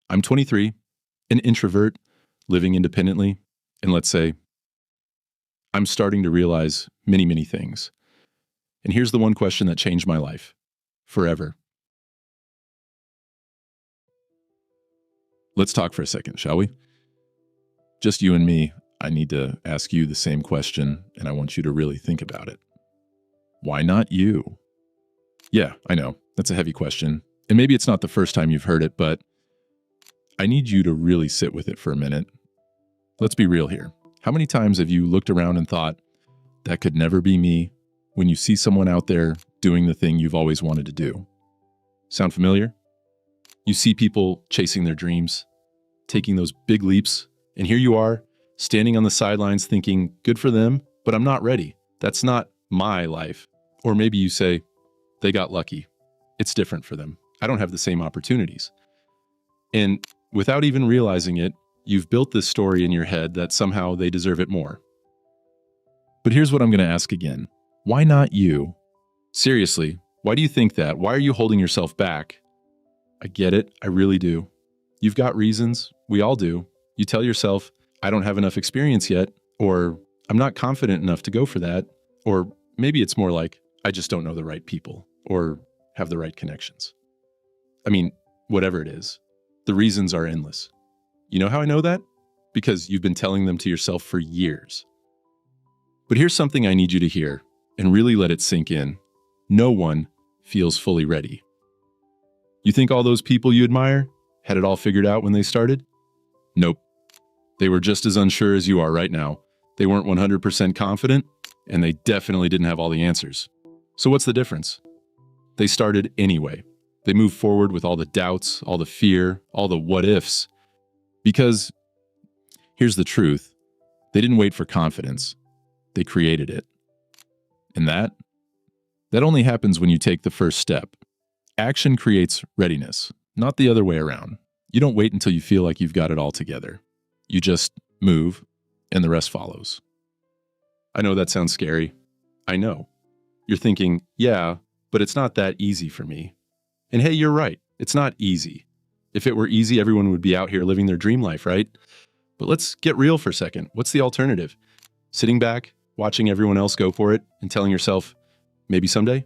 I'm 23, an introvert, living independently, and let's say I'm starting to realize many, many things. And here's the one question that changed my life forever. Let's talk for a second, shall we? Just you and me. I need to ask you the same question, and I want you to really think about it. Why not you? Yeah, I know, that's a heavy question. And maybe it's not the first time you've heard it, but I need you to really sit with it for a minute. Let's be real here. How many times have you looked around and thought, that could never be me, when you see someone out there doing the thing you've always wanted to do? Sound familiar? You see people chasing their dreams, taking those big leaps, and here you are, standing on the sidelines thinking, good for them, but I'm not ready. That's not my life. Or maybe you say, they got lucky. It's different for them. I don't have the same opportunities. And without even realizing it, you've built this story in your head that somehow they deserve it more. But here's what I'm going to ask again. Why not you? Seriously, why do you think that? Why are you holding yourself back? I get it. I really do. You've got reasons. We all do. You tell yourself, I don't have enough experience yet, or I'm not confident enough to go for that, or maybe it's more like, I just don't know the right people or have the right connections. I mean, whatever it is, the reasons are endless. You know how I know that? Because you've been telling them to yourself for years. But here's something I need you to hear and really let it sink in. No one feels fully ready. You think all those people you admire had it all figured out when they started? Nope. They were just as unsure as you are right now. They weren't 100% confident, and they definitely didn't have all the answers. So what's the difference? They started anyway. They moved forward with all the doubts, all the fear, all the what-ifs. Because here's the truth. They didn't wait for confidence. They created it. And that only happens when you take the first step. Action creates readiness, not the other way around. You don't wait until you feel like you've got it all together. You just move, and the rest follows. I know that sounds scary. I know. You're thinking, yeah, but it's not that easy for me. And hey, you're right. It's not easy. If it were easy, everyone would be out here living their dream life, right? But let's get real for a second. What's the alternative? Sitting back, watching everyone else go for it, and telling yourself, maybe someday?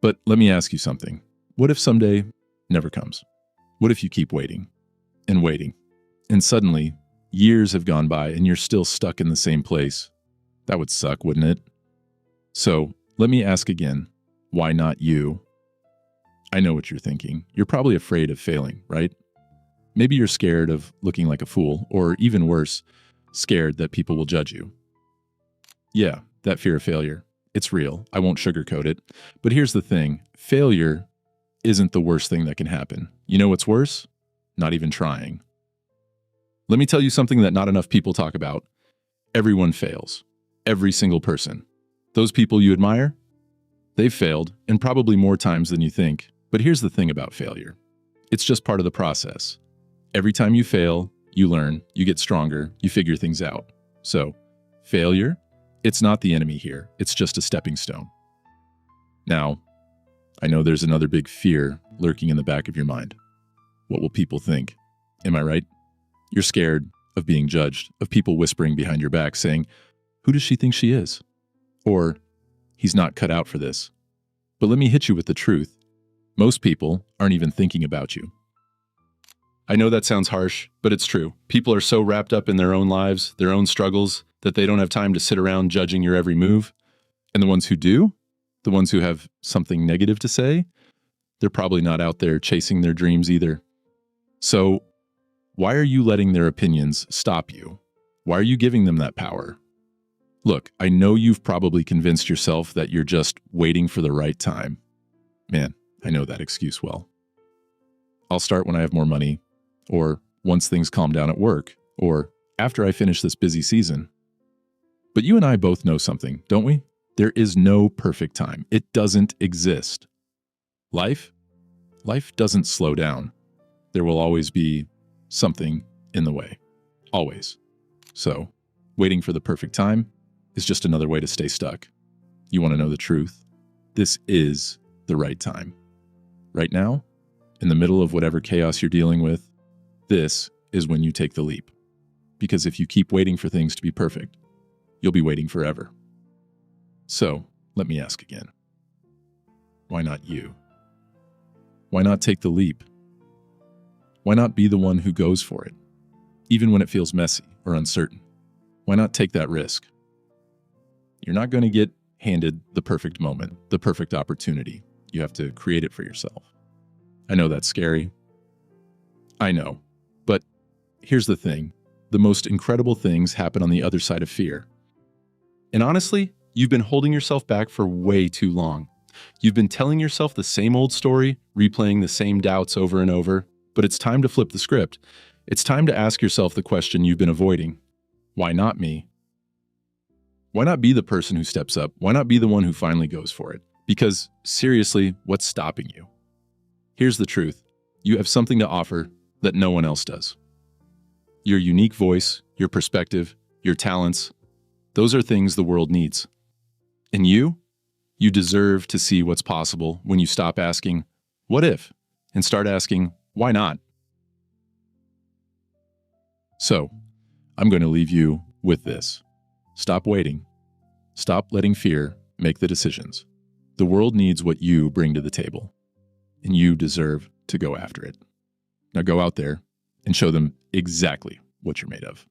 But let me ask you something. What if someday never comes? What if you keep waiting and waiting, and suddenly years have gone by and you're still stuck in the same place? That would suck, wouldn't it? So let me ask again, why not you? I know what you're thinking. You're probably afraid of failing, right? Maybe you're scared of looking like a fool, or even worse, scared that people will judge you. Yeah, that fear of failure. It's real. I won't sugarcoat it. But here's the thing. Failure isn't the worst thing that can happen. You know what's worse? Not even trying. Let me tell you something that not enough people talk about. Everyone fails. Every single person. Those people you admire, they've failed, and probably more times than you think. But here's the thing about failure. It's just part of the process. Every time you fail, you learn, you get stronger, you figure things out. So, failure, it's not the enemy here. It's just a stepping stone. Now, I know there's another big fear lurking in the back of your mind. What will people think? Am I right? You're scared of being judged, of people whispering behind your back saying, who does she think she is? Or, he's not cut out for this. But let me hit you with the truth. Most people aren't even thinking about you. I know that sounds harsh, but it's true. People are so wrapped up in their own lives, their own struggles, that they don't have time to sit around judging your every move. And the ones who do, the ones who have something negative to say, they're probably not out there chasing their dreams either. So, why are you letting their opinions stop you? Why are you giving them that power? Look, I know you've probably convinced yourself that you're just waiting for the right time. Man, I know that excuse well. I'll start when I have more money, or once things calm down at work, or after I finish this busy season. But you and I both know something, don't we? There is no perfect time. It doesn't exist. Life doesn't slow down. There will always be something in the way. Always. So, waiting for the perfect time is just another way to stay stuck. You want to know the truth? This is the right time. Right now, in the middle of whatever chaos you're dealing with, This is when you take the leap. Because if you keep waiting for things to be perfect, you'll be waiting forever. So, let me ask again. Why not you? Why not take the leap? Why not be the one who goes for it, even when it feels messy or uncertain? Why not take that risk? You're not going to get handed the perfect moment, the perfect opportunity. You have to create it for yourself. I know that's scary. I know. But here's the thing. The most incredible things happen on the other side of fear. And honestly, you've been holding yourself back for way too long. You've been telling yourself the same old story, replaying the same doubts over and over, but it's time to flip the script. It's time to ask yourself the question you've been avoiding. Why not me? Why not be the person who steps up? Why not be the one who finally goes for it? Because seriously, what's stopping you? Here's the truth. You have something to offer that no one else does. Your unique voice, your perspective, your talents, those are things the world needs. And you deserve to see what's possible when you stop asking, what if? And start asking, why not? So, I'm going to leave you with this. Stop waiting. Stop letting fear make the decisions. The world needs what you bring to the table, and you deserve to go after it. Now go out there and show them exactly what you're made of.